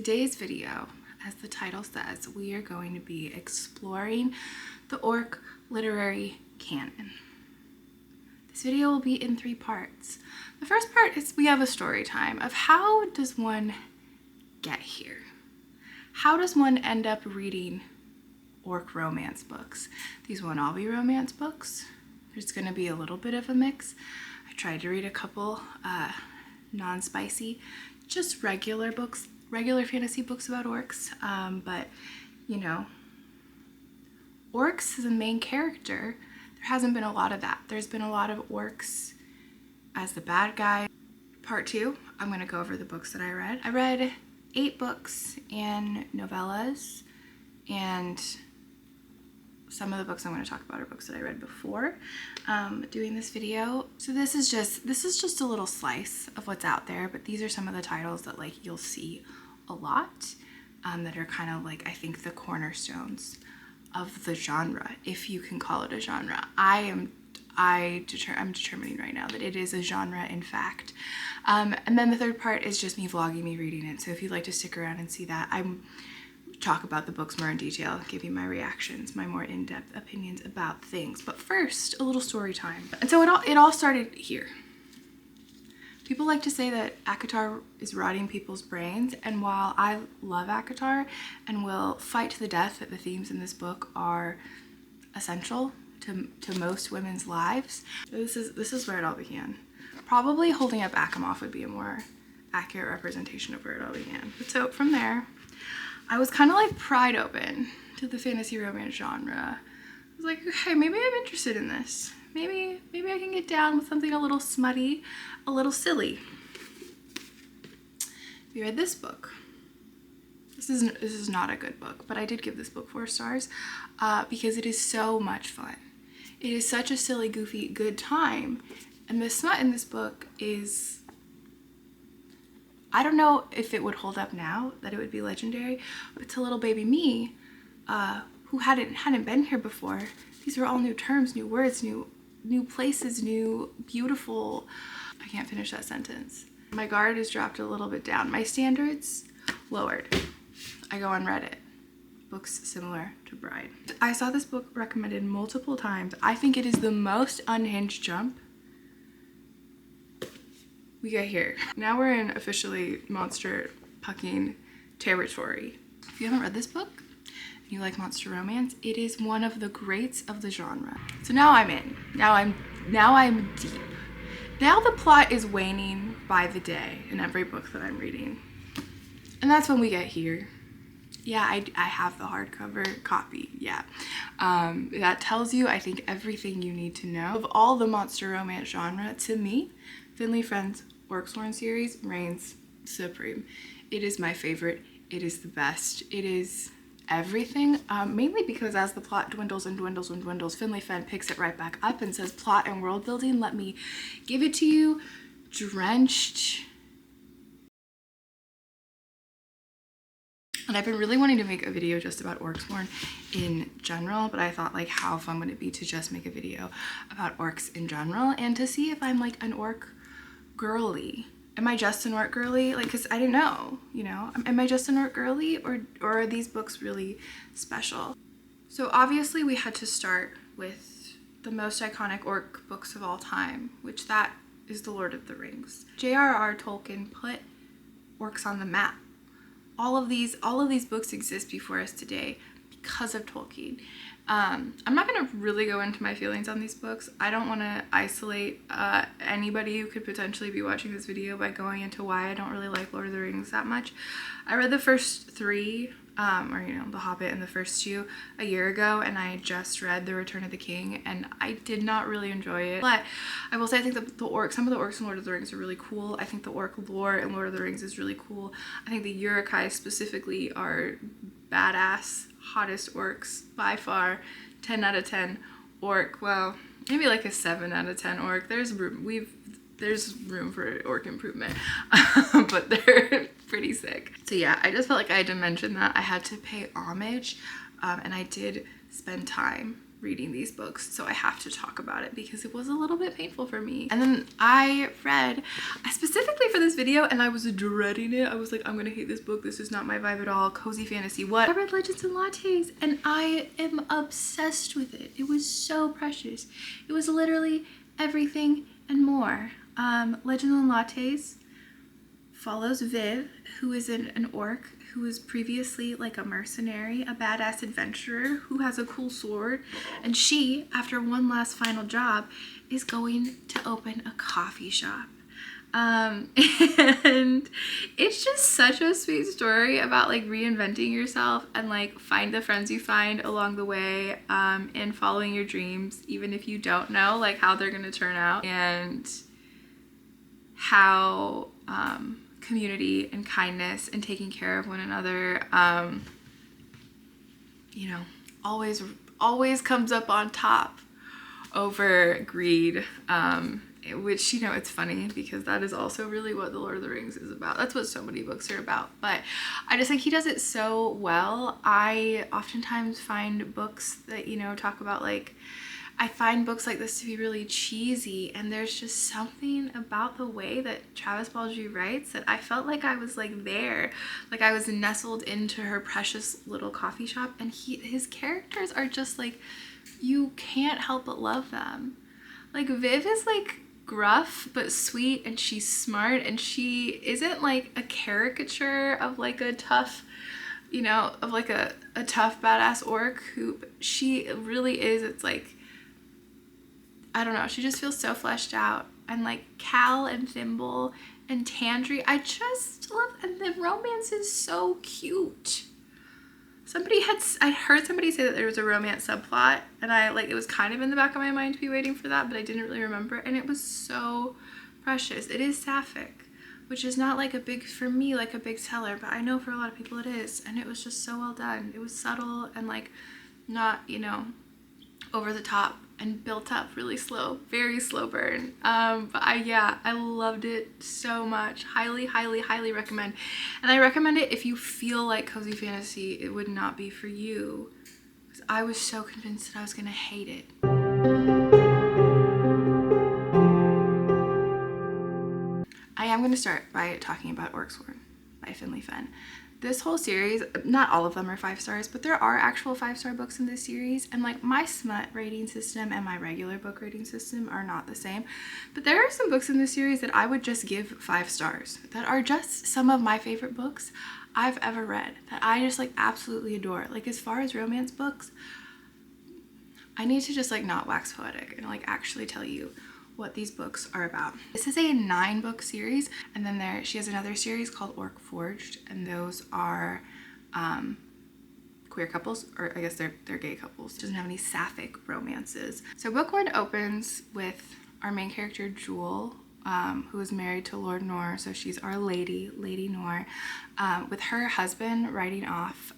Today's video, as the title says, we are going to be exploring the ORC literary canon. This video will be in 3 parts. The first part is we have a story time of how does one get here? How does one end up reading ORC romance books? These won't all be romance books. There's going to be a little bit of a mix. I tried to read a couple non-spicy, just regular books, regular fantasy books about orcs, but you know, orcs as a main character, there hasn't been a lot of that. There's been a lot of orcs as the bad guy. Part 2, I'm going to go over the books that I read. I read 8 books and novellas, and some of the books I'm going to talk about are books that I read before doing this video. So this is just a little slice of what's out there, but these are some of the titles that like you'll see a lot that are kind of like, I think, the cornerstones of the genre, if you can call it a genre. I'm determining right now that it is a genre, in fact. And then the third part is just me vlogging me reading it. So if you'd like to stick around and see that, I'm talk about the books more in detail, give you my reactions, my more in-depth opinions about things. But first, a little story time. And so it all started here. People like to say that ACOTAR is rotting people's brains, and while I love ACOTAR and will fight to the death that the themes in this book are essential to most women's lives, this is where it all began. Probably holding up Akamov would be a more accurate representation of where it all began. But so from there, I was kind of like pried open to the fantasy romance genre. I was like, hey, maybe I'm interested in this. Maybe I can get down with something a little smutty, a little silly. We read this book. This is not a good book, but I did give this book 4 stars because it is so much fun. It is such a silly, goofy, good time. And the smut in this book is, I don't know if it would hold up now, that it would be legendary, but to little baby me, who hadn't been here before, these were all new terms, new words, new places, new beautiful. I can't finish that sentence. My guard is dropped a little bit down. My standards lowered. I go on Reddit. Books similar to Bride. I saw this book recommended multiple times. I think it is the most unhinged jump. We get here. Now we're in officially monster pucking territory. If you haven't read this book and you like monster romance, it is one of the greats of the genre. So now I'm in. Now I'm deep. Now the plot is waning by the day in every book that I'm reading. And that's when we get here. Yeah, I have the hardcover copy, yeah. That tells you, I think, everything you need to know. Of all the monster romance genre, to me, Finley Friends' Orcsworn series reigns supreme. It is my favorite. It is the best. It is everything, mainly because as the plot dwindles and dwindles and dwindles, Finley Fenn picks it right back up and says, plot and world building, let me give it to you, drenched. And I've been really wanting to make a video just about Orcsworn in general, but I thought, like, how fun would it be to just make a video about orcs in general and to see if I'm like an orc girly. Am I just an orc girly? Like, because I didn't know, you know, am I just an orc girly, or are these books really special? So obviously we had to start with the most iconic orc books of all time, which that is The Lord of the Rings. J.R.R. Tolkien put orcs on the map. All of these books exist before us today because of Tolkien. I'm not going to really go into my feelings on these books. I don't want to isolate anybody who could potentially be watching this video by going into why I don't really like Lord of the Rings that much. I read the first 3, or you know, The Hobbit and the first 2 a year ago, and I just read The Return of the King, and I did not really enjoy it. But I will say I think some of the orcs in Lord of the Rings are really cool. I think the orc lore in Lord of the Rings is really cool. I think the Uruk-hai specifically are badass, hottest orcs by far. 10 out of 10 orc. Well, maybe like a 7 out of 10 orc. There's room for orc improvement, but they're pretty sick. So yeah, I just felt like I had to mention that. I had to pay homage, and I did spend time reading these books, so I have to talk about it because it was a little bit painful for me. And then I read specifically for this video, and I was dreading it. I was like, I'm gonna hate this book. This is not my vibe at all. Cozy fantasy, what? I read Legends and Lattes, and I am obsessed with it. It was so precious. It was literally everything and more. Legends and Lattes follows Viv, who is an orc who was previously like a mercenary, a badass adventurer who has a cool sword, and she, after one last final job, is going to open a coffee shop. And it's just such a sweet story about like reinventing yourself and like find the friends you find along the way, and following your dreams even if you don't know like how they're gonna turn out, and how community and kindness and taking care of one another, you know, always comes up on top over greed, which, you know, it's funny because that is also really what the Lord of the Rings is about. That's what so many books are about, but I just think he does it so well. I oftentimes find books that, you know, talk about like, I find books like this to be really cheesy, and there's just something about the way that Travis Baldree writes that I felt like I was like there, like I was nestled into her precious little coffee shop, and his characters are just like, you can't help but love them. Like Viv is like gruff but sweet, and she's smart, and she isn't like a caricature of like a tough, you know, of like a tough badass orc who she really is. It's like, I don't know, she just feels so fleshed out. And like Cal and Thimble and Tandri, I just love, and the romance is so cute. I heard somebody say that there was a romance subplot, and it was kind of in the back of my mind to be waiting for that, but I didn't really remember, and it was so precious. It is sapphic, which is not like for me, like a big seller, but I know for a lot of people it is, and it was just so well done. It was subtle and like not, you know, over the top, and built up really slow, very slow burn. But I loved it so much. Highly, highly, highly recommend. And I recommend it if you feel like cozy fantasy, it would not be for you, because I was so convinced that I was gonna hate it. I am gonna start by talking about Orc Sword by Finley Fenn. This whole series, not all of them are 5 stars, but there are actual 5-star books in this series, and like my smut rating system and my regular book rating system are not the same, but there are some books in this series that I would just give 5 stars, that are just some of my favorite books I've ever read, that I just like absolutely adore. Like as far as romance books, I need to just like not wax poetic and like actually tell you what these books are about. This is a 9-book series, and then she has another series called Orc Forged, and those are queer couples, or I guess they're gay couples. It doesn't have any sapphic romances. So book 1 opens with our main character Jewel, who is married to Lord Nor, so she's our Lady Nor, with her husband riding off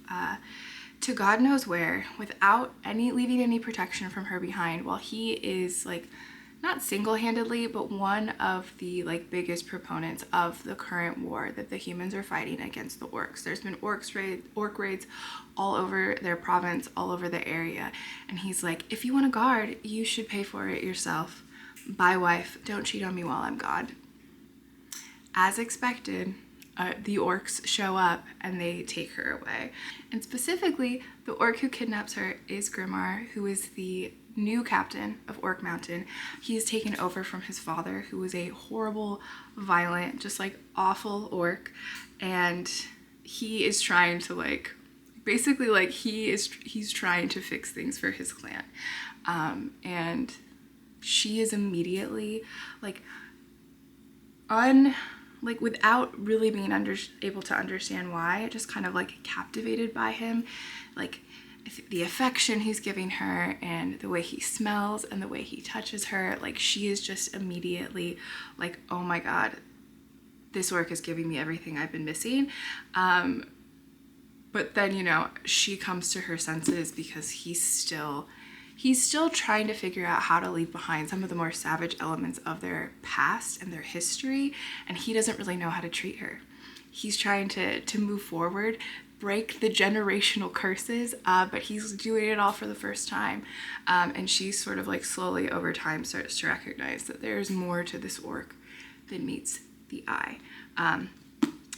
to God knows where without leaving any protection from her behind, while he is like not single-handedly, but one of the like biggest proponents of the current war that the humans are fighting against the orcs. There's been orc raids all over their province, all over the area, and he's like, if you want a guard, you should pay for it yourself. Bye, wife, don't cheat on me while I'm God. As expected, the orcs show up and they take her away, and specifically the orc who kidnaps her is Grimmar, who is the new captain of Orc Mountain. He is taken over from his father, who was a horrible, violent, just like awful orc, and he is trying to like basically like he's trying to fix things for his clan, and she is immediately like without really being able to understand why, just kind of like captivated by him, like the affection he's giving her and the way he smells and the way he touches her. Like she is just immediately like, oh my God, this orc is giving me everything I've been missing. But then, you know, she comes to her senses because he's still trying to figure out how to leave behind some of the more savage elements of their past and their history, and he doesn't really know how to treat her. He's trying to move forward, break the generational curses, but he's doing it all for the first time. And she sort of like slowly over time starts to recognize that there's more to this orc than meets the eye.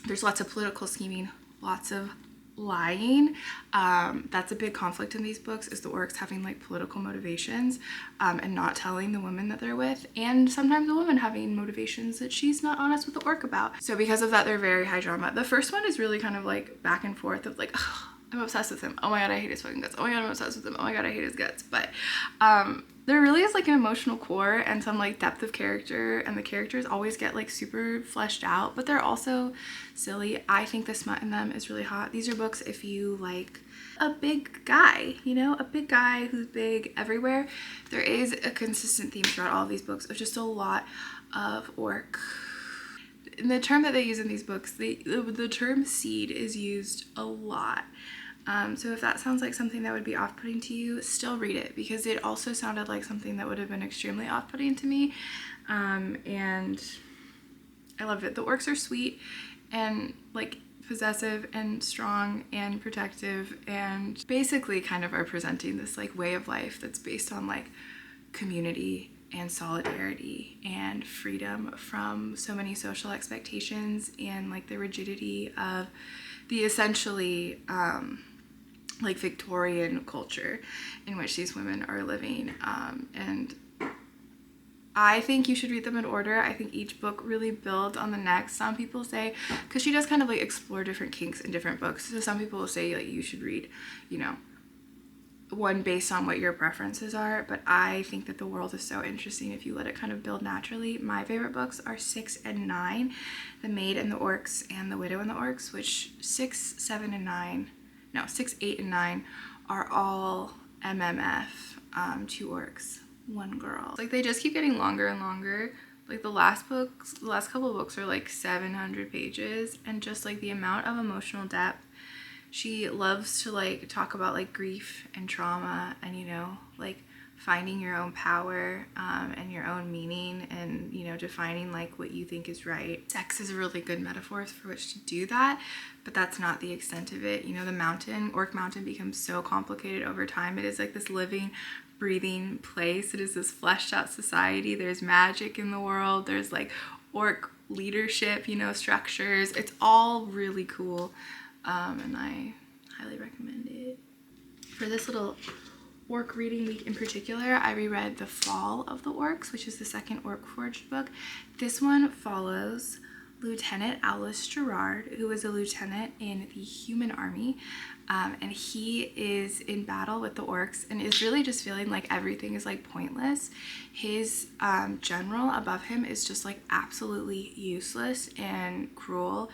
There's lots of political scheming, lots of lying. That's a big conflict in these books, is the orcs having like political motivations and not telling the women that they're with, and sometimes the woman having motivations that she's not honest with the orc about. So because of that, they're very high drama. The first one is really kind of like back and forth of like, oh, I'm obsessed with him, oh my god, I hate his fucking guts, oh my god, I'm obsessed with him, oh my god, I hate his guts. But there really is like an emotional core and some like depth of character, and the characters always get like super fleshed out, but they're also silly. I think the smut in them is really hot. These are books if you like a big guy, you know, a big guy who's big everywhere. There is a consistent theme throughout all of these books of just a lot of orc. And the term that they use in these books, the term seed is used a lot. So if that sounds like something that would be off-putting to you, still read it, because it also sounded like something that would have been extremely off-putting to me. And I loved it. The orcs are sweet and like possessive and strong and protective, and basically kind of are presenting this like way of life that's based on like community and solidarity and freedom from so many social expectations and like the rigidity of the essentially like Victorian culture in which these women are living. And I think you should read them in order. I think each book really builds on the next. Some people say, because she does kind of like explore different kinks in different books, so some people will say like you should read, you know, one based on what your preferences are, but I think that the world is so interesting if you let it kind of build naturally. My favorite books are 6 and 9, The Maid and the Orcs and The Widow and the Orcs, which 6, 8, and 9 are all MMF, 2 orcs, 1 girl. Like they just keep getting longer and longer. Like the last couple of books are like 700 pages, and just like the amount of emotional depth. She loves to like talk about like grief and trauma and, you know, like finding your own power and your own meaning, and, you know, defining like what you think is right. Sex is a really good metaphor for which to do that, but that's not the extent of it. You know, the Orc Mountain becomes so complicated over time. It is like this living, breathing place. It is this fleshed out society. There's magic in the world. There's like orc leadership, you know, structures. It's all really cool. And I highly recommend it. For this little orc reading week in particular, I reread The Fall of the Orcs, which is the second Orc Forged book. This one follows Lieutenant Aulus Gerard, who is a lieutenant in the human army, and he is in battle with the orcs and is really just feeling like everything is like pointless. His general above him is just like absolutely useless and cruel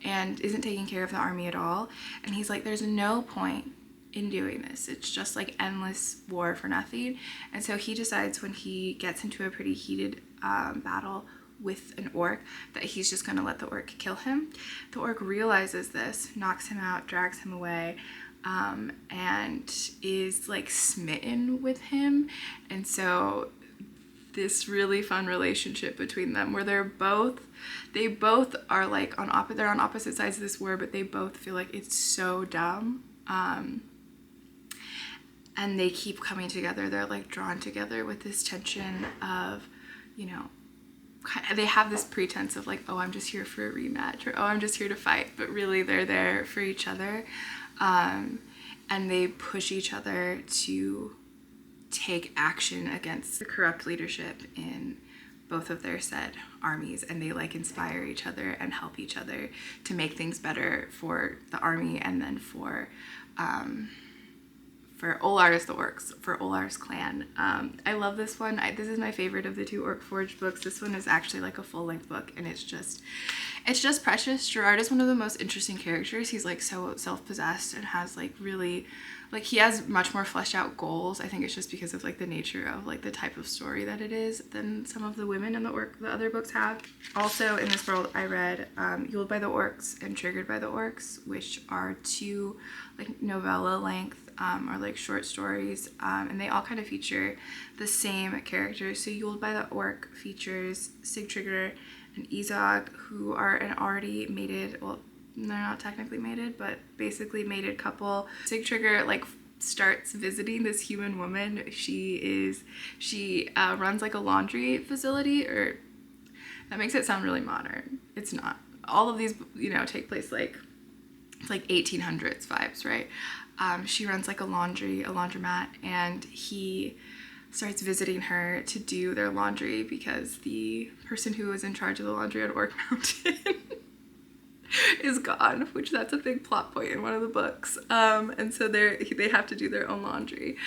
and isn't taking care of the army at all, and he's like, there's no point in doing this. It's just like endless war for nothing. And so he decides, when he gets into a pretty heated battle with an orc, that he's just gonna let the orc kill him. The orc realizes this, knocks him out, drags him away, and is like smitten with him. And so this really fun relationship between them, where they both are like they're on opposite sides of this war, but they both feel like it's so dumb. And they keep coming together. They're like drawn together with this tension of, you know, they have this pretense of like, oh, I'm just here for a rematch, or oh, I'm just here to fight, but really they're there for each other. And they push each other to take action against the corrupt leadership in both of their said armies, and they like inspire each other and help each other to make things better for the army, and then for Olar's the orcs, for Olar's clan. I love this one. This is my favorite of the 2 Orc Forged books. This one is actually like a full-length book, and it's just precious. Gerard is one of the most interesting characters. He's like so self-possessed and has like really, like he has much more fleshed out goals. I think it's just because of like the nature of like the type of story that it is than some of the women in the other books have. Also in this world, I read Fueled by the Orcs and Triggered by the Orcs, which are 2 like novella length or like short stories, and they all kind of feature the same characters. So Fueled by the Orc features Sigtrygr and Izog, who are an already mated, well, they're not technically mated, but basically mated couple. Sigtrygr like starts visiting this human woman. She runs like a laundry facility, or that makes it sound really modern. It's not. All of these, you know, take place like, it's like 1800s vibes, right? She runs like a laundromat, and he starts visiting her to do their laundry because the person who was in charge of the laundry on Orc Mountain is gone, which that's a big plot point in one of the books. And so they have to do their own laundry.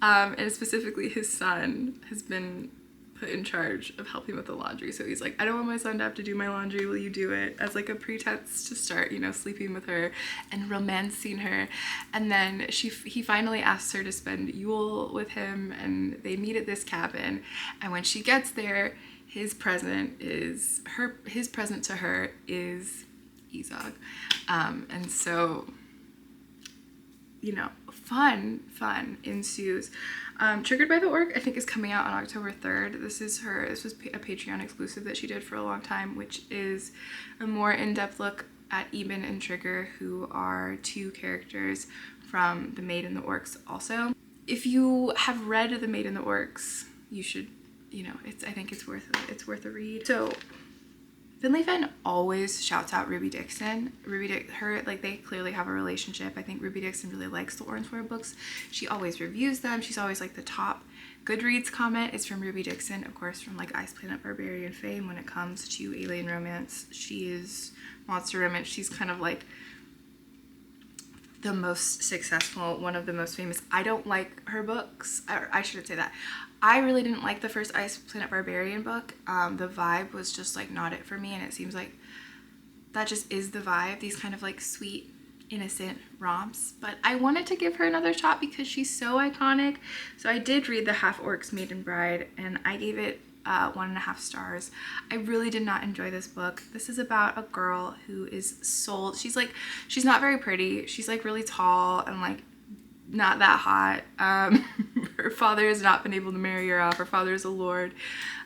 And specifically his son has been put in charge of helping with the laundry. So he's like, I don't want my son to have to do my laundry. Will you do it? As like a pretense to start, you know, sleeping with her and romancing her. And then he finally asks her to spend Yule with him, and they meet at this cabin. And when she gets there, his present to her is Ezog. And so, you know, fun ensues. Triggered by the Orc, I think, is coming out on October 3rd. This was a Patreon exclusive that she did for a long time, which is a more in-depth look at Eben and Trigger, who are two characters from The Maid and the Orcs also. If you have read The Maid and the Orcs, you should, you know, I think it's worth a read. So Finley Fenn always shouts out Ruby Dixon. They clearly have a relationship. I think Ruby Dixon really likes the Orangewood books. She always reviews them. She's always like the top Goodreads comment is from Ruby Dixon, of course, from like Ice Planet Barbarian fame. When it comes to alien romance, she is monster romance. She's kind of like the most successful, one of the most famous. I don't like her books, or I shouldn't say that. I really didn't like the first Ice Planet Barbarian book. The vibe was just like not it for me, and it seems like that just is the vibe, these kind of like sweet, innocent romps. But I wanted to give her another shot because she's so iconic. So I did read The Half Orc's Maiden Bride, and I gave it 1.5 stars. I really did not enjoy this book. This is about a girl who is sold. She's not very pretty. She's like really tall and like not that hot. Her father has not been able to marry her off. Her father is a lord.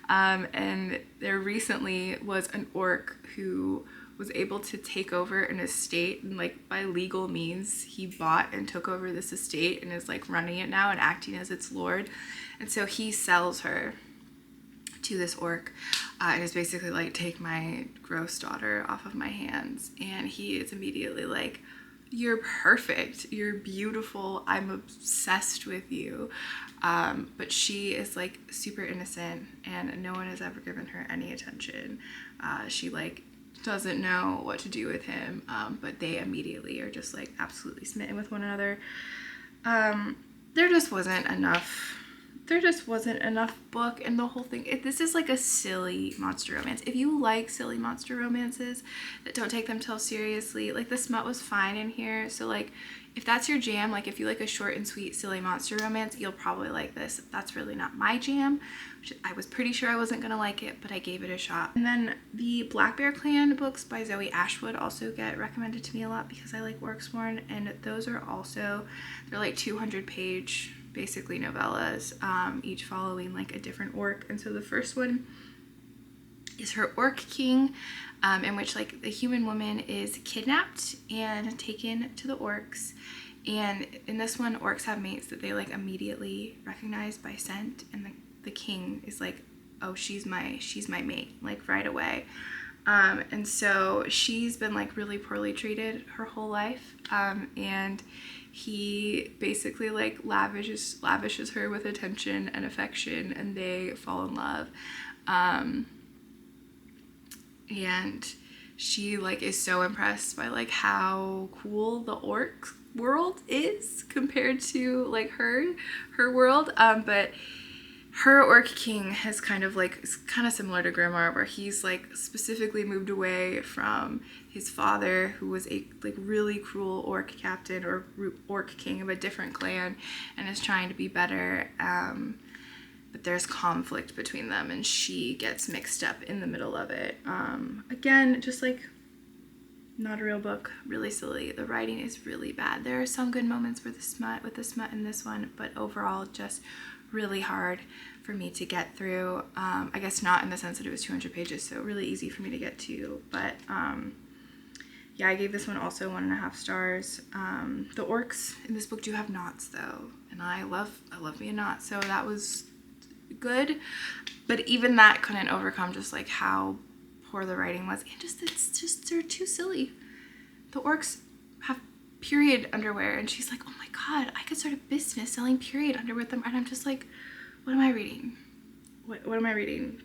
And there recently was an orc who was able to take over an estate, and like by legal means he bought and took over this estate and is like running it now and acting as its lord. And so he sells her to this orc and is basically like, take my gross daughter off of my hands. And he is immediately like, you're perfect, you're beautiful, I'm obsessed with you. But she is like super innocent, and no one has ever given her any attention. She like doesn't know what to do with him, but they immediately are just like absolutely smitten with one another. There just wasn't enough book in the whole thing. This is like a silly monster romance. If you like silly monster romances that don't take themselves seriously, like the smut was fine in here. So like if that's your jam, like if you like a short and sweet silly monster romance, you'll probably like this. That's really not my jam, which I was pretty sure I wasn't gonna like it, but I gave it a shot. And then the Black Bear Clan books by Zoe Ashwood also get recommended to me a lot because I like Orcsworn, and those are also, they're like 200-page basically novellas, each following like a different orc. And so the first one is her Orc King, in which like the human woman is kidnapped and taken to the orcs. And in this one, orcs have mates that they like immediately recognize by scent, and the king is like, oh, she's my mate, like right away. And so she's been like really poorly treated her whole life, and he basically like lavishes her with attention and affection, and they fall in love. And she like is so impressed by like how cool the orc world is compared to like her world. But her Orc King has kind of similar to Grimoire, where he's like specifically moved away from his father, who was a like really cruel orc captain or orc king of a different clan, and is trying to be better. But there's conflict between them, and she gets mixed up in the middle of it. Again, just like not a real book, really silly. The writing is really bad. There are some good moments with the smut in this one, but overall just really hard for me to get through. I guess not in the sense that it was 200 pages, so really easy for me to get to, but yeah, I gave this one also 1.5 stars. The orcs in this book do have knots though, and I love me a knot, so that was good. But even that couldn't overcome just like how poor the writing was, and they're too silly. The orcs have period underwear, and she's like, oh my god, I could start a business selling period underwear with them, and I'm just like, what am I reading? What am I reading?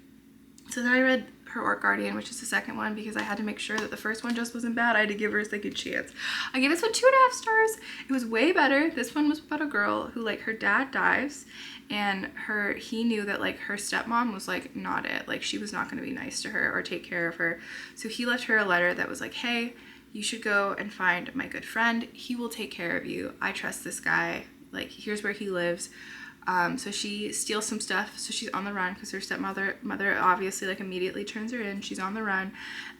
So then I read her Orc Guardian, which is the second one, because I had to make sure that the first one just wasn't bad. I had to give her a second chance. I gave this one 2.5 stars. It was way better. This one was about a girl who, like, her dad dies, and he knew that, like, her stepmom was, like, not it. Like, she was not going to be nice to her or take care of her. So he left her a letter that was like, hey, you should go and find my good friend. He will take care of you. I trust this guy. Like, here's where he lives. So she steals some stuff, so she's on the run because her stepmother obviously like immediately turns her in. She's on the run,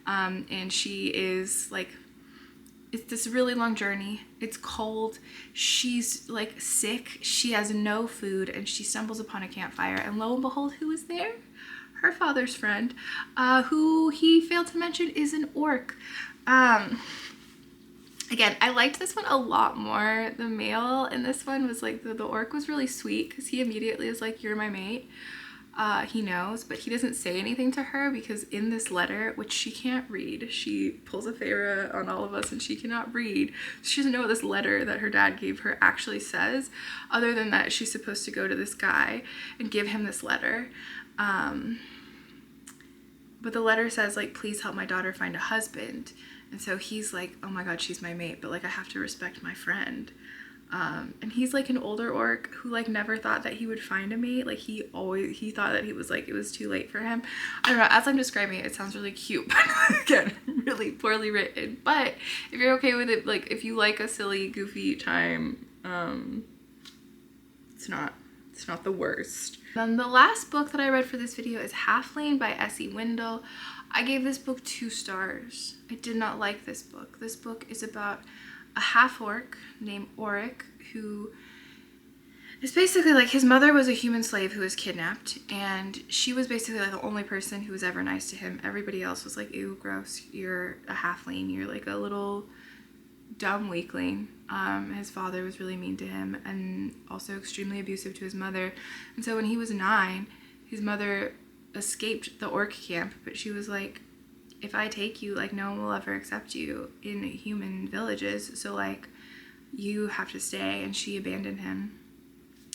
and she is like, it's this really long journey. It's cold. She's like sick. She has no food, and she stumbles upon a campfire, and lo and behold, who is there? Her father's friend, who he failed to mention is an orc. Again, I liked this one a lot more. The male in this one was like, the orc was really sweet because he immediately is like, you're my mate. He knows, but he doesn't say anything to her because in this letter, which she can't read, she pulls a Feyre on all of us and she cannot read. She doesn't know what this letter that her dad gave her actually says, other than that she's supposed to go to this guy and give him this letter. But the letter says like, please help my daughter find a husband. And so he's like, oh my god, she's my mate, but like I have to respect my friend. And he's like an older orc who like never thought that he would find a mate. Like he thought that he was like, it was too late for him. I don't know, as I'm describing it, it sounds really cute, but again, really poorly written. But if you're okay with it, like if you like a silly, goofy time, it's not the worst. Then the last book that I read for this video is Halfling by S.E. Wendell. I gave this book 2 stars. I did not like this book. This book is about a half-orc named ORC who is basically like, his mother was a human slave who was kidnapped, and she was basically like the only person who was ever nice to him. Everybody else was like, ew, gross, you're a halfling, you're like a little dumb weakling. His father was really mean to him and also extremely abusive to his mother. And so when he was 9, his mother escaped the orc camp, but she was like, if I take you, like no one will ever accept you in human villages, so like you have to stay. And she abandoned him.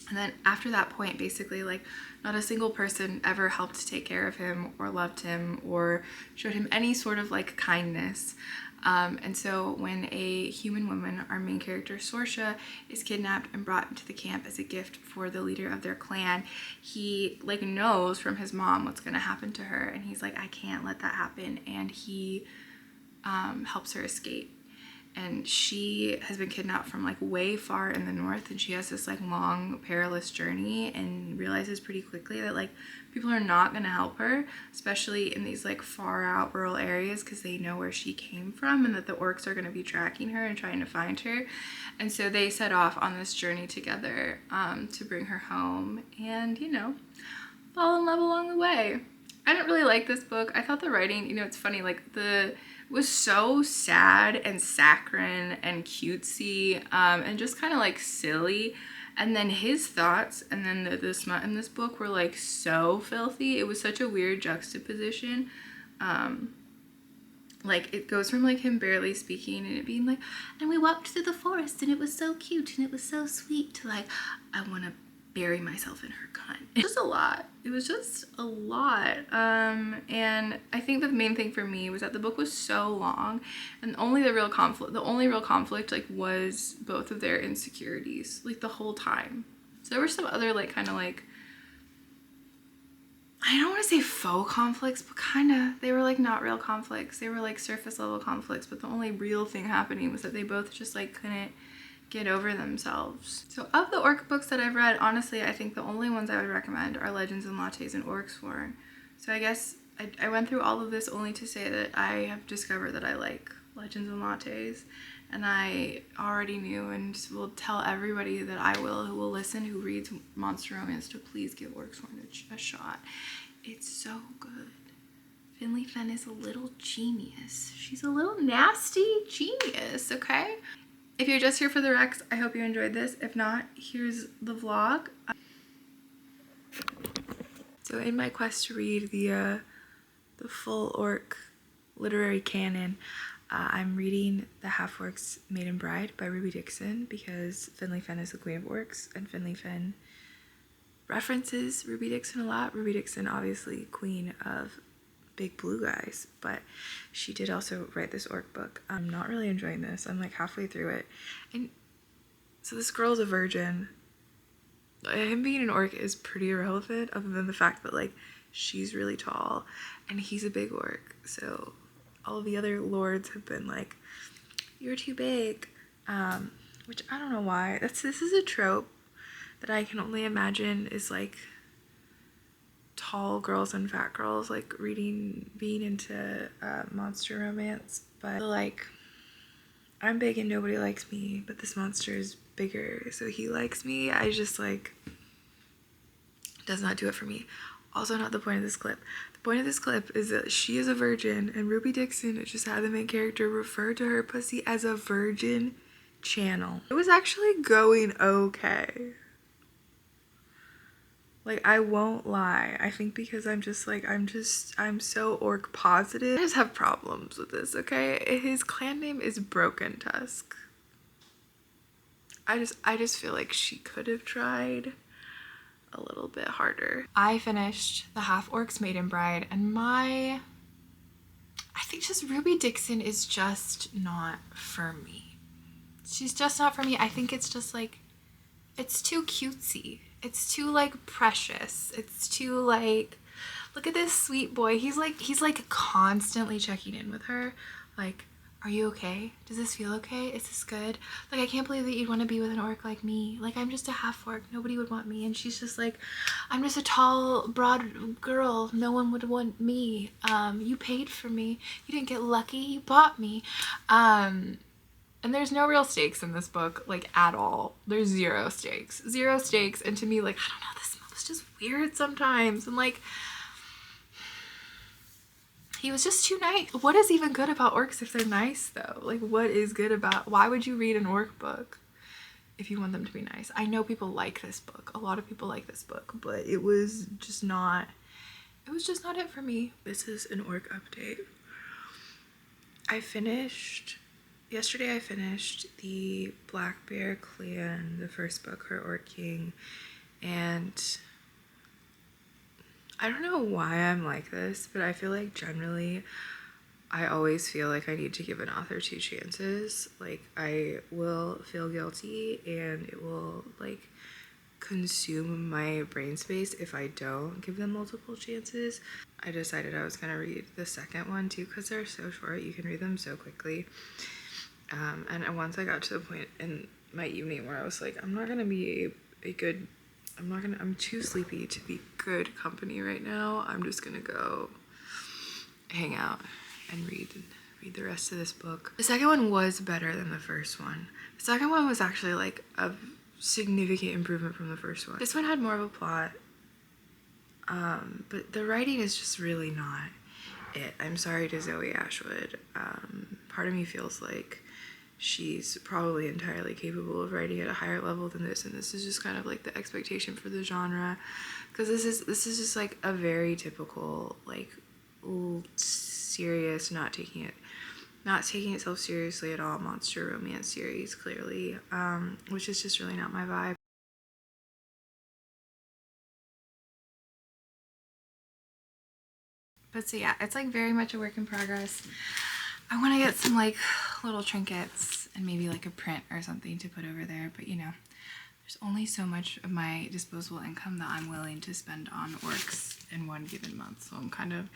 And then after that point, basically like not a single person ever helped to take care of him or loved him or showed him any sort of like kindness. And so when a human woman, our main character Sorsha, is kidnapped and brought into the camp as a gift for the leader of their clan, he like knows from his mom what's going to happen to her, and he's like, I can't let that happen, and he helps her escape. And she has been kidnapped from like way far in the north, and she has this like long perilous journey and realizes pretty quickly that like people are not going to help her, especially in these like far out rural areas, because they know where she came from and that the orcs are going to be tracking her and trying to find her. And so they set off on this journey together to bring her home and, you know, fall in love along the way. I didn't really like this book. I thought the writing, you know, it's funny, like was so sad and saccharine and cutesy, and just kind of like silly. And then his thoughts and then the smut in this book were like so filthy. It was such a weird juxtaposition. Like it goes from like him barely speaking and it being like, and we walked through the forest and it was so cute and it was so sweet, to like, I want to bury myself in her gun. It was just a lot. It was just a lot. And I think the main thing for me was that the book was so long, and the only real conflict like was both of their insecurities like the whole time. So there were some other like kind of like, I don't want to say faux conflicts, but kind of, they were like not real conflicts. They were like surface level conflicts, but the only real thing happening was that they both just like couldn't get over themselves. So of the orc books that I've read, honestly, I think the only ones I would recommend are Legends and Lattes and Orcsworn. So I guess I went through all of this only to say that I have discovered that I like Legends and Lattes, and I already knew and will tell everybody that I will, who will listen, who reads monster romance, to please give Orcsworn a shot. It's so good. Finley Fen is a little genius. She's a little nasty genius, okay? If you're just here for the Rex, I hope you enjoyed this. If not, here's the vlog. So in my quest to read the full ORC literary canon, I'm reading The Half-Orc's Maiden Bride by Ruby Dixon because Finley Fen is the queen of orcs and Finley Fen references Ruby Dixon a lot. Ruby Dixon, obviously queen of big blue guys, but she did also write this orc book. I'm not really enjoying this. I'm like halfway through it. And so this girl's a virgin. Him being an orc is pretty irrelevant other than the fact that like she's really tall and he's a big orc. So all of the other lords have been like, you're too big, which I don't know why. This is a trope that I can only imagine is like tall girls and fat girls like being into monster romance. But like, I'm big and nobody likes me, but this monster is bigger, so he likes me. I just like, does not do it for me. Also not the point of this clip. The point of this clip is that she is a virgin and Ruby Dixon just had the main character refer to her pussy as a virgin channel. It was actually going okay. Like, I won't lie. I think because I'm so orc positive. I just have problems with this, okay? His clan name is Broken Tusk. I just feel like she could have tried a little bit harder. I finished The Half-Orc's Maiden Bride and I think just Ruby Dixon is just not for me. She's just not for me. I think it's just like, it's too cutesy. It's too like precious. It's too like, look at this sweet boy. He's like constantly checking in with her. Like, are you okay? Does this feel okay? Is this good? Like, I can't believe that you'd want to be with an orc like me. Like, I'm just a half-orc. Nobody would want me. And she's just like, I'm just a tall, broad girl. No one would want me. You paid for me. You didn't get lucky. You bought me. And there's no real stakes in this book, like, at all. There's zero stakes. Zero stakes. And to me, like, I don't know, this was just weird sometimes. And, like, he was just too nice. What is even good about orcs if they're nice, though? Like, what is good about... Why would you read an orc book if you want them to be nice? I know people like this book. A lot of people like this book, but it was just not... It was just not it for me. This is an orc update. Yesterday I finished the Black Bear Clan, the first book, her Orc King, and I don't know why I'm like this, but I feel like generally I always feel like I need to give an author 2 chances. Like, I will feel guilty and it will like consume my brain space if I don't give them multiple chances. I decided I was gonna read the second one too because they're so short. You can read them so quickly. And once I got to the point in my evening where I was like, I'm not gonna be I'm too sleepy to be good company right now. I'm just gonna go hang out and read the rest of this book. The second one was better than the first one. The second one was actually like a significant improvement from the first one. This one had more of a plot, but the writing is just really not it. I'm sorry to Zoe Ashwood. Part of me feels like she's probably entirely capable of writing at a higher level than this, and this is just kind of like the expectation for the genre, because this is just like a very typical like serious, not taking itself seriously at all monster romance series, clearly, which is just really not my vibe. But so yeah, it's like very much a work in progress. I want to get some like little trinkets and maybe like a print or something to put over there, but you know, there's only so much of my disposable income that I'm willing to spend on orcs in one given month, so I'm kind of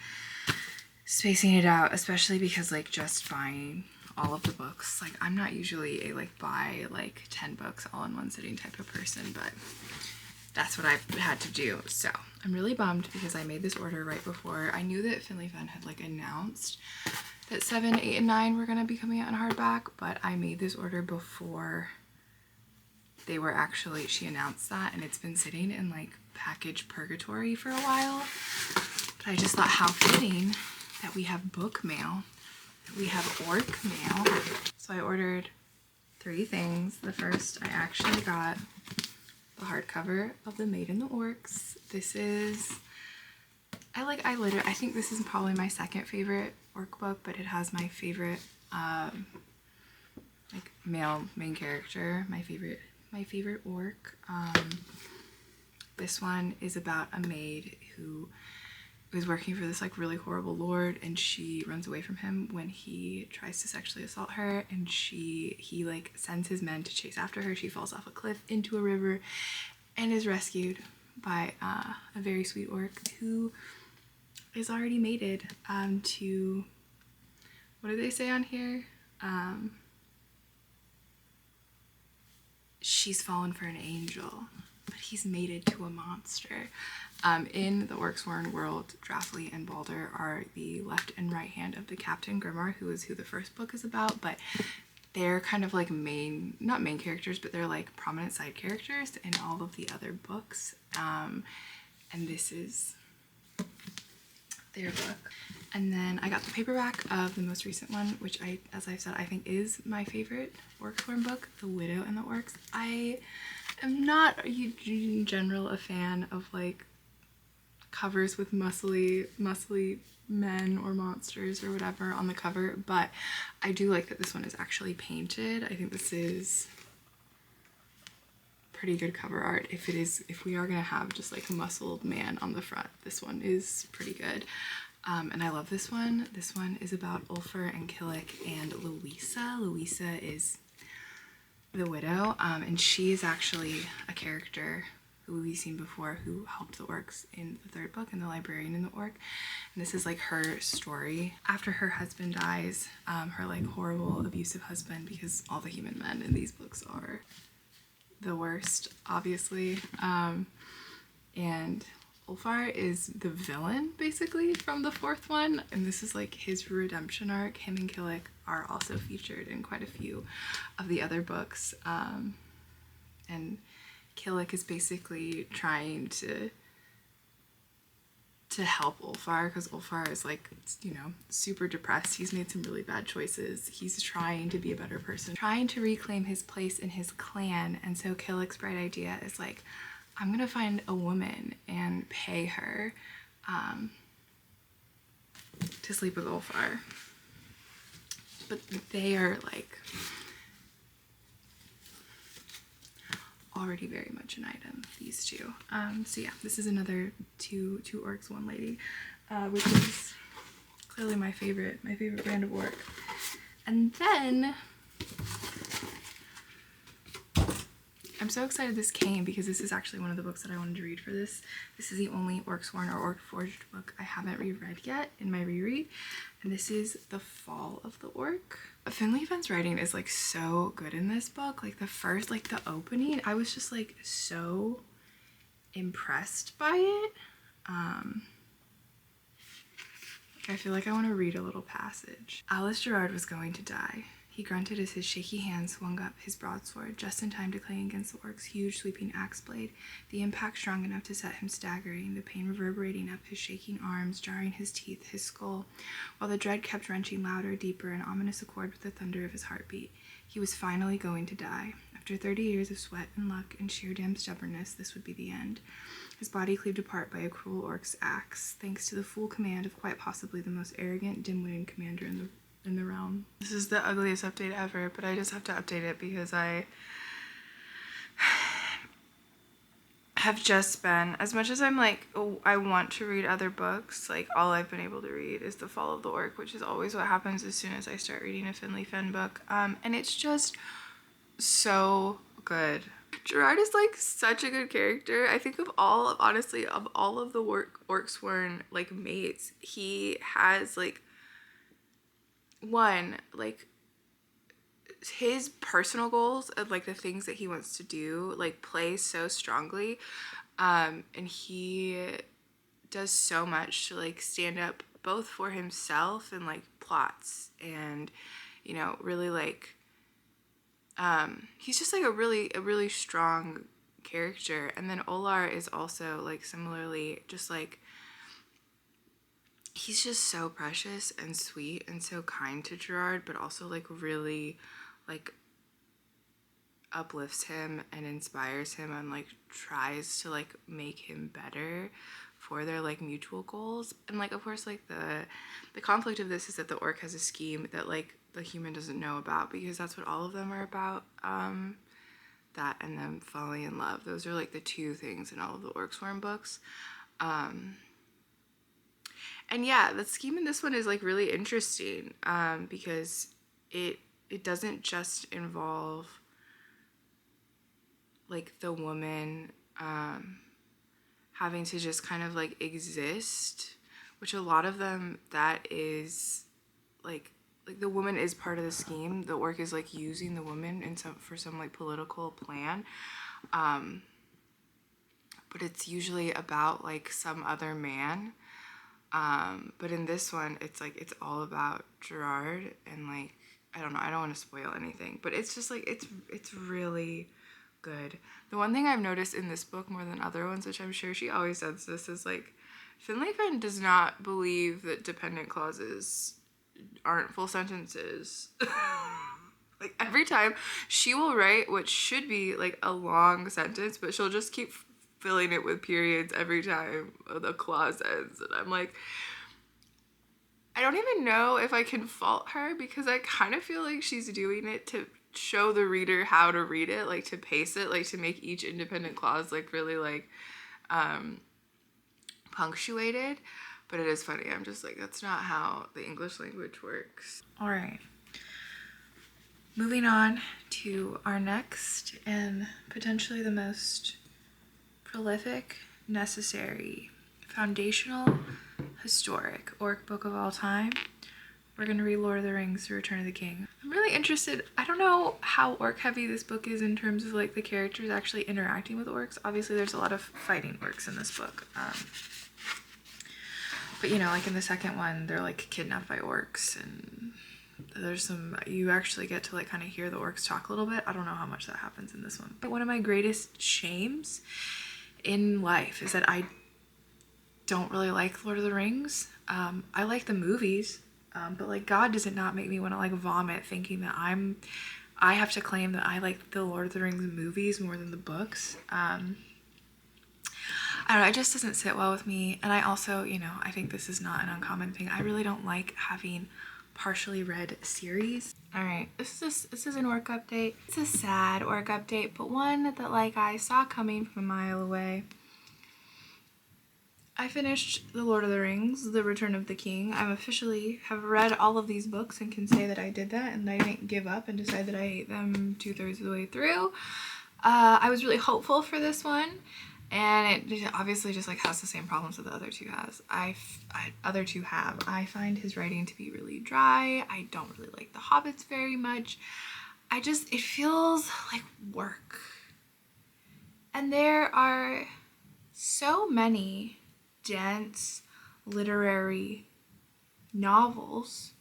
spacing it out, especially because like just buying all of the books, like I'm not usually a like buy like 10 books all in one sitting type of person, but that's what I've had to do. So I'm really bummed because I made this order right before I knew that Finley Fen had like announced that 7, 8, and 9 were gonna be coming out in hardback, but I made this order before they were actually, she announced that, and it's been sitting in like package purgatory for a while. But I just thought how fitting that we have book mail, that we have orc mail. So I ordered 3 things. The first, I actually got the hardcover of The Maid and the Orcs. This is, I think this is probably my second favorite orc book, but it has my favorite like male main character, my favorite orc. This one is about a maid who is working for this like really horrible lord, and she runs away from him when he tries to sexually assault her, and he like sends his men to chase after her. She falls off a cliff into a river and is rescued by a very sweet orc who is already mated to, what do they say on here? She's fallen for an angel, but he's mated to a monster. In the Orcsworn world, Drathli and Balder are the left and right hand of the Captain Grimmar, who is who the first book is about, but they're kind of like not main characters, but they're like prominent side characters in all of the other books. And this is their book. And then I got the paperback of the most recent one, which as I've said, I think is my favorite Orcsworn book, The Widow and the Orcs. I am not in general a fan of like covers with muscly men or monsters or whatever on the cover, but I do like that this one is actually painted. I think this is pretty good cover art. If we are gonna have just like a muscled man on the front, this one is pretty good. And I love this one. This one is about Ulfar and Killick and Louisa. Louisa is the widow, and she is actually a character who we've seen before who helped the orcs in the 3rd book, and the librarian in the orc. And this is like her story after her husband dies, her like horrible abusive husband, because all the human men in these books are the worst, obviously. And Ulfar is the villain basically from the 4th one, and this is like his redemption arc. Him and Killick are also featured in quite a few of the other books, and Killick is basically trying to help Ulfar, because Ulfar is like, you know, super depressed. He's made some really bad choices. He's trying to be a better person, trying to reclaim his place in his clan. And so Killick's bright idea is like, I'm gonna find a woman and pay her to sleep with Ulfar. But they are like already very much an item, these two. So yeah, this is another two orcs, one lady, which is clearly my favorite brand of orc. And then I'm so excited this came, because this is actually one of the books that I wanted to read for this. This is the only Orcsworn or Orc-Forged book I haven't reread yet in my reread, and this is The Fall of the Orc. Finley Fenn's writing is like so good in this book. Like the first, like the opening, I was just like so impressed by it. I feel like I want to read a little passage. Alice Gerard was going to die. He grunted as his shaky hand swung up his broadsword, just in time to clang against the orc's huge sweeping axe blade, the impact strong enough to set him staggering, the pain reverberating up his shaking arms, jarring his teeth, his skull, while the dread kept wrenching louder, deeper, in ominous accord with the thunder of his heartbeat. He was finally going to die. After 30 years of sweat and luck and sheer damn stubbornness, this would be the end. His body cleaved apart by a cruel orc's axe, thanks to the full command of quite possibly the most arrogant, dim-witted commander in the realm. This is the ugliest update ever, but I just have to update it because I have just been, as much as I'm like, oh, I want to read other books, like all I've been able to read is The Fall of the Orc, which is always what happens as soon as I start reading a Finley Fenn book. And it's just so good. Gerard is like such a good character. I think honestly, of all of the Orcsworn like mates, he has like one, like his personal goals of like the things that he wants to do like play so strongly, and he does so much to like stand up both for himself and like plots, and you know, really like he's just like a really strong character. And then Olar is also like similarly just like he's just so precious and sweet and so kind to Gerard, but also like really like uplifts him and inspires him and like tries to like make him better for their like mutual goals. And like of course like the conflict of this is that the orc has a scheme that like the human doesn't know about, because that's what all of them are about. That and them falling in love, those are like the two things in all of the orc swarm books. And yeah, the scheme in this one is like really interesting, because it doesn't just involve like the woman having to just kind of like exist, which a lot of them, that is like the woman is part of the scheme. The orc is like using the woman in for some like political plan, but it's usually about like some other man. But in this one, it's like it's all about Gerard, and like I don't know, I don't want to spoil anything, but it's just like it's really good. The one thing I've noticed in this book more than other ones, which I'm sure she always says this, is like Finlayson does not believe that dependent clauses aren't full sentences. Like every time she will write what should be like a long sentence, but she'll just keep filling it with periods every time the clause ends. And I'm like, I don't even know if I can fault her, because I kind of feel like she's doing it to show the reader how to read it, like to pace it, like to make each independent clause like really like punctuated. But it is funny, I'm just like, that's not how the English language works. All right, moving on to our next and potentially the most prolific, necessary, foundational, historic orc book of all time. We're going to read Lord of the Rings: The Return of the King. I'm really interested. I don't know how orc heavy this book is in terms of like the characters actually interacting with orcs. Obviously there's a lot of fighting orcs in this book. But you know, like in the second one, they're like kidnapped by orcs, and there's some, you actually get to like kind of hear the orcs talk a little bit. I don't know how much that happens in this one. But one of my greatest shames in life is that I don't really like Lord of the Rings. I like the movies, but like God does it not make me want to like vomit thinking that I have to claim that I like the Lord of the Rings movies more than the books. I don't know, it just doesn't sit well with me. And I also, you know, I think this is not an uncommon thing. I really don't like having partially read series. All right, this is an orc update. It's a sad orc update, but one that like I saw coming from a mile away. I finished The Lord of the Rings: The Return of the King. I officially have read all of these books and can say that I did that, and I didn't give up and decide that I hate them 2/3 of the way through. I was really hopeful for this one, and it obviously just like has the same problems that the other two have. I find his writing to be really dry. I don't really like the hobbits very much. It feels like work. And there are so many dense literary novels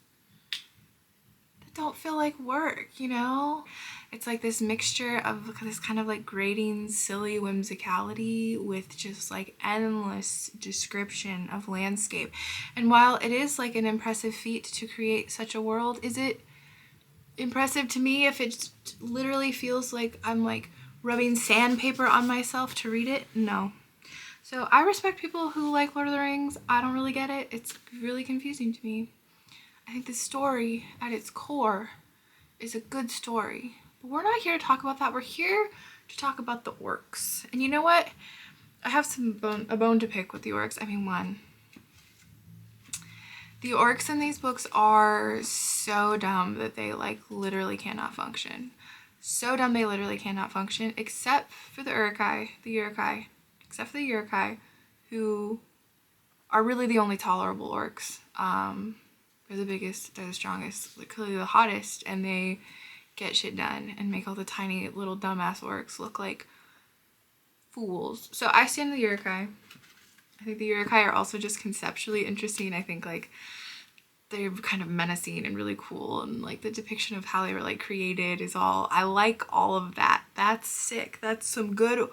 that don't feel like work, you know? It's like this mixture of this kind of like grating, silly whimsicality with just like endless description of landscape. And while it is like an impressive feat to create such a world, is it impressive to me if it literally feels like I'm like rubbing sandpaper on myself to read it? No. So I respect people who like Lord of the Rings. I don't really get it. It's really confusing to me. I think the story at its core is a good story. But we're not here to talk about that. We're here to talk about the orcs. And you know what? I have a bone to pick with the orcs. I mean, one. The orcs in these books are so dumb that they like literally cannot function. So dumb they literally cannot function, except for the Uruk-hai, except for the Uruk-hai, who are really the only tolerable orcs. They're the biggest, they're the strongest, they're clearly the hottest, and they get shit done and make all the tiny little dumbass orcs look like fools. So I stand with the Uruk-hai. I think the Uruk-hai are also just conceptually interesting. I think like they're kind of menacing and really cool, and like the depiction of how they were like created is I like all of that. That's sick. That's some good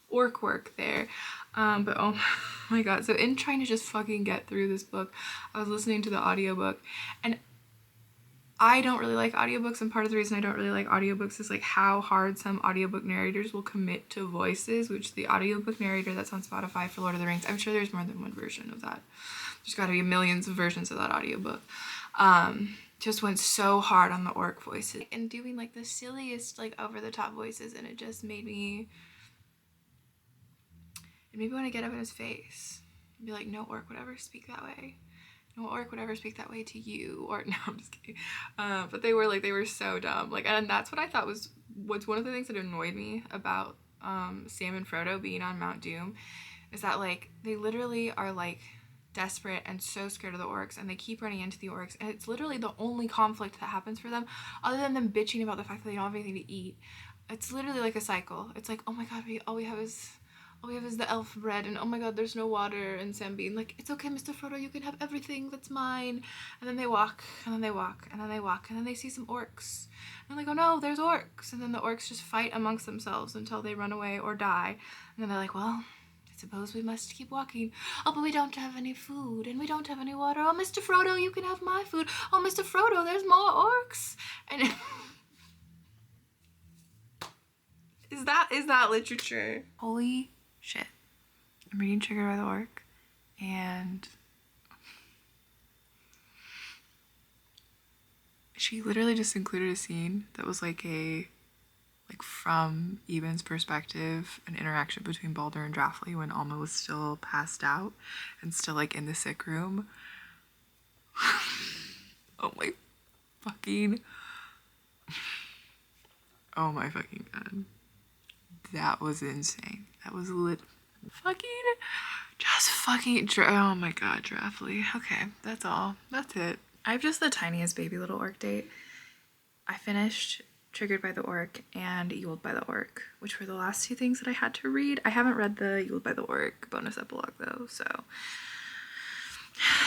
orc work there. But oh my god, so in trying to just fucking get through this book, I was listening to the audiobook, and I don't really like audiobooks, and part of the reason I don't really like audiobooks is like how hard some audiobook narrators will commit to voices, which the audiobook narrator that's on Spotify for Lord of the Rings, I'm sure there's more than one version of that. There's got to be millions of versions of that audiobook. Just went so hard on the orc voices and doing like the silliest like over the top voices, and it just made me want to get up in his face and be like, no orc would ever speak that way. No orc would ever speak that way to you. Or no, I'm just kidding. But they were so dumb. Like, and that's what I thought was what's one of the things that annoyed me about Sam and Frodo being on Mount Doom, is that like they literally are like desperate and so scared of the orcs, and they keep running into the orcs, and it's literally the only conflict that happens for them, other than them bitching about the fact that they don't have anything to eat. It's literally like a cycle. It's like, oh my god, all we have is the elf bread, and oh my god, there's no water, and Sam being like, it's okay, Mr. Frodo, you can have everything that's mine. And then they walk, and then they walk, and then they walk, and then they see some orcs, and they go, no, there's orcs. And then the orcs just fight amongst themselves until they run away or die, and then they're like, well, I suppose we must keep walking. Oh, but we don't have any food, and we don't have any water. Oh, Mr. Frodo, you can have my food. Oh, Mr. Frodo, there's more orcs. And is that literature? Holy shit. I'm reading Triggered by the Orc, and she literally just included a scene that was like from Eben's perspective, an interaction between Balder and Draffly when Alma was still passed out and still like in the sick room. Oh my fucking god. That was insane. That was oh my god, Draffly. Okay, that's all. That's it. I have just the tiniest baby little orc date. I finished Triggered by the Orc and Yuled by the Orc, which were the last two things that I had to read. I haven't read the Yuled by the Orc bonus epilogue though, so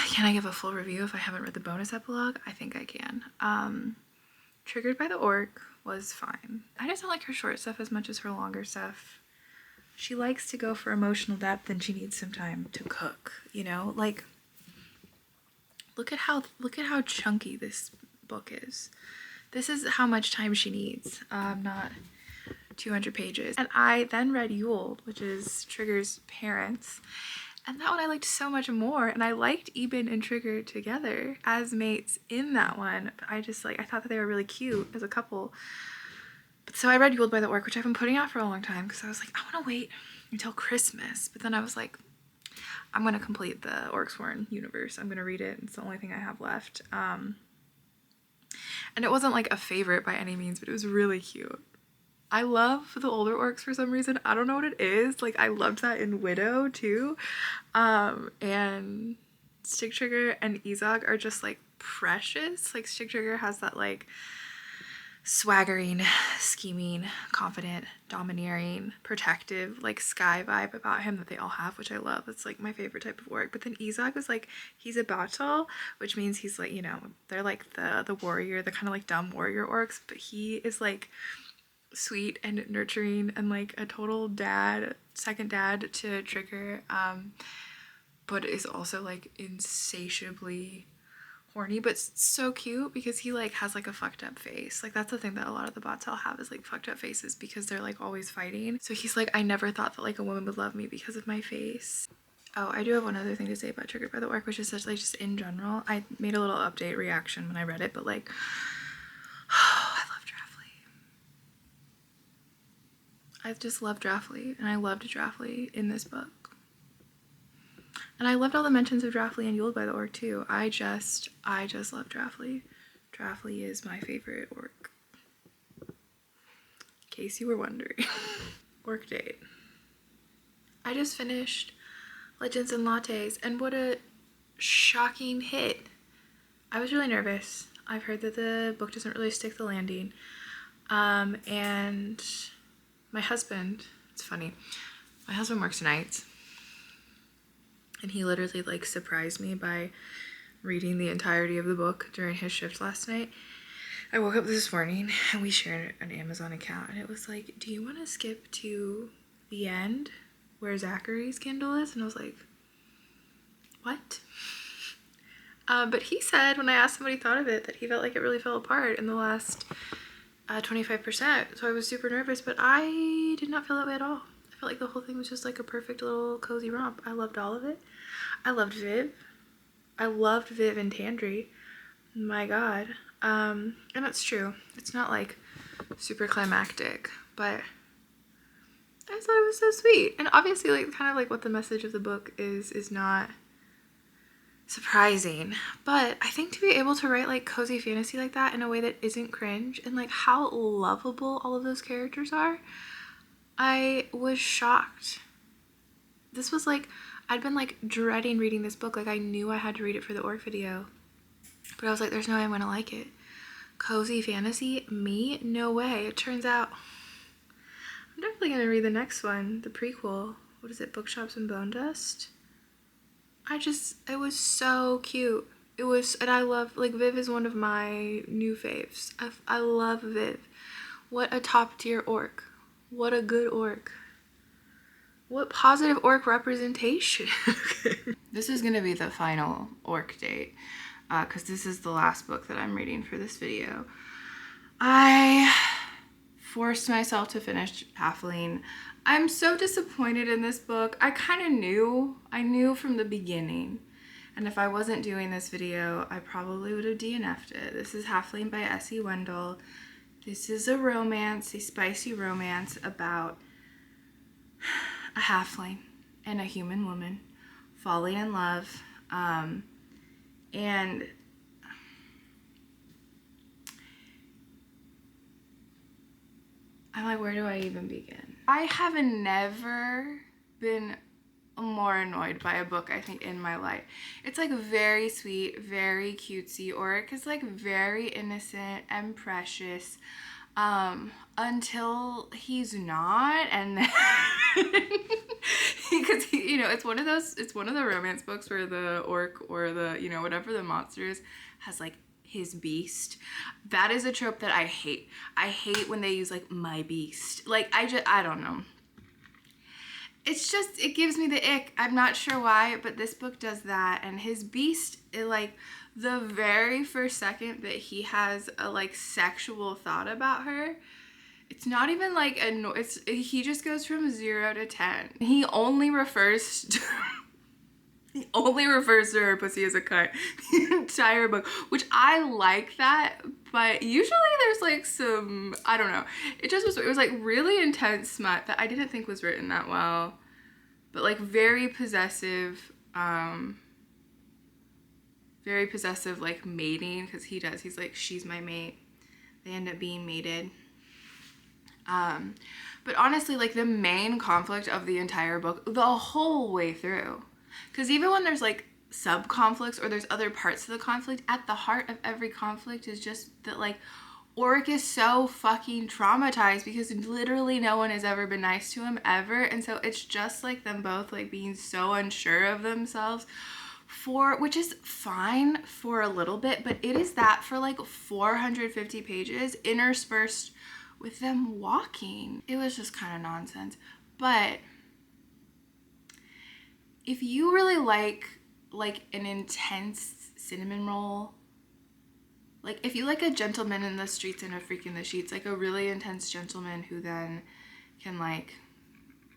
can I give a full review if I haven't read the bonus epilogue? I think I can. Triggered by the Orc was fine. I just don't like her short stuff as much as her longer stuff. She likes to go for emotional depth, and she needs some time to cook, you know? Like, look at how chunky this book is. This is how much time she needs, not 200 pages. And I then read Yule, which is Trigger's parents, and that one I liked so much more, and I liked Eben and Trigger together as mates in that one, but I thought that they were really cute as a couple. But so I read Yuled by the Orc, which I've been putting out for a long time because I was like, I want to wait until Christmas, but then I was like, I'm going to complete the Orcsworn universe. I'm going to read it. It's the only thing I have left. And it wasn't like a favorite by any means, but it was really cute. I love the older orcs for some reason. I don't know what it is. Like, I loved that in Widow too. And Stick Trigger and Izog are just like precious. Like, Stick Trigger has that like swaggering, scheming, confident, domineering, protective, like Sky vibe about him that they all have, which I love. It's like my favorite type of orc. But then Izog is like, he's a Batal, which means he's like, you know, they're like the warrior, the kind of like dumb warrior orcs, but he is like sweet and nurturing and like a total dad, second dad to Trigger, but is also like insatiably horny, but so cute because he like has like a fucked up face. Like, that's the thing that a lot of the Batal have, is like fucked up faces because they're like always fighting. So he's like, I never thought that like a woman would love me because of my face. Oh, I do have one other thing to say about Triggered by the Orc, which is just like, just in general, I made a little update reaction when I read it, but like, I love Draffly. I just love Draffly, and I loved Draffly in this book. And I loved all the mentions of Draffly and Yuled by the Orc too. I just love Draffly. Draffly is my favorite orc. In case you were wondering. Orc date. I just finished Legends and Lattes, and what a shocking hit. I was really nervous. I've heard that the book doesn't really stick the landing. And my husband, it's funny, my husband works nights. And he literally like surprised me by reading the entirety of the book during his shift last night. I woke up this morning and we shared an Amazon account, and it was like, do you want to skip to the end where Zachary's candle is, and I was like, what? But he said, when I asked him what he thought of it, that he felt like it really fell apart in the last 25%. So I was super nervous, but I did not feel that way at all. I felt like the whole thing was just like a perfect little cozy romp. I loved all of it. I loved Viv. I loved Viv and Tandri. My God. And that's true. It's not like super climactic, but I just thought it was so sweet. And obviously, like, kind of like what the message of the book is not surprising, but I think to be able to write like cozy fantasy like that in a way that isn't cringe, and like how lovable all of those characters are, I was shocked. This was like, I'd been like dreading reading this book. Like, I knew I had to read it for the ORC video, but I was like, there's no way I'm gonna like it. Cozy fantasy? Me? No way. It turns out I'm definitely gonna read the next one, the prequel. What is it? Bookshops and Bone Dust? It was so cute. It was, and I love, like, Viv is one of my new faves. I love Viv. What a top tier orc. What a good orc. What positive orc representation. This is gonna be the final orc date, because this is the last book that I'm reading for this video. I forced myself to finish Halfling. I'm so disappointed in this book. I knew from the beginning. And if I wasn't doing this video, I probably would have DNF'd it. This is Halfling by S.E. Wendell. This is a romance, a spicy romance about a halfling and a human woman falling in love. And I'm like, where do I even begin? I have never been more annoyed by a book, I think, in my life. It's like very sweet, very cutesy, or it's like very innocent and precious, until he's not, and then because you know, it's one of the romance books where the orc or the, you know, whatever the monster is has like his beast. That is a trope that I hate. I hate when they use like my beast. Like, I don't know. It's just, it gives me the ick. I'm not sure why, but this book does that. And his beast, like the very first second that he has a like sexual thought about her, it's not even like he just goes from 0 to 10. He only refers to her pussy as a cunt the entire book, which I like that, but usually there's like some, I don't know, it was like really intense smut that I didn't think was written that well, but like very possessive like mating, because he's like, she's my mate, they end up being mated. But honestly, like the main conflict of the entire book, the whole way through, because even when there's like sub-conflicts or there's other parts of the conflict, at the heart of every conflict is just that like Oric is so fucking traumatized because literally no one has ever been nice to him ever, and so it's just like them both like being so unsure of themselves, which is fine for a little bit, but it is that for like 450 pages interspersed with them walking. It was just kind of nonsense. But if you really like an intense cinnamon roll, like if you like a gentleman in the streets and a freak in the sheets, like a really intense gentleman who then can like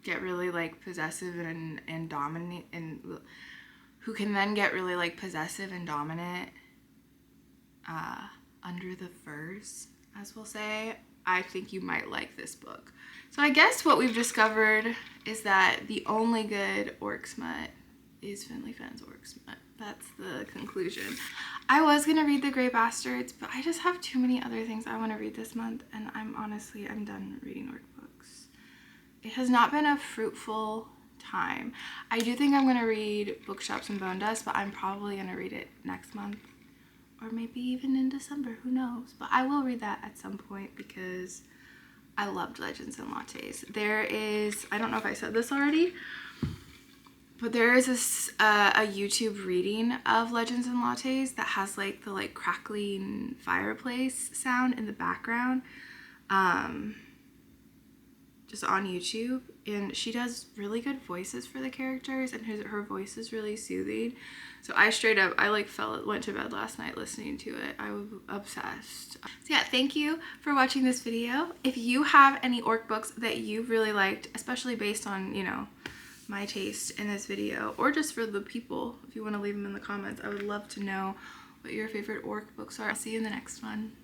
get really like possessive and dominant, and who can then get really like possessive and dominant under the furs, as we'll say, I think you might like this book. So I guess what we've discovered is that the only good orc smut is Finley Fenn's orc smut. That's the conclusion. I was gonna read The Grey Bastards, but I just have too many other things I want to read this month, and I'm done reading orc books. It has not been a fruitful time. I do think I'm gonna read Bookshops and Bone Dust, but I'm probably gonna read it next month, or maybe even in December, who knows? But I will read that at some point because I loved Legends and Lattes. There is, I don't know if I said this already, but there is a YouTube reading of Legends and Lattes that has like the like crackling fireplace sound in the background, just on YouTube. and she does really good voices for the characters, and her voice is really soothing. So I straight up, I like went to bed last night listening to it. I was obsessed. So yeah, thank you for watching this video. If you have any ORC books that you really liked, especially based on, you know, my taste in this video, or just for the people, if you want to leave them in the comments, I would love to know what your favorite ORC books are. I'll see you in the next one.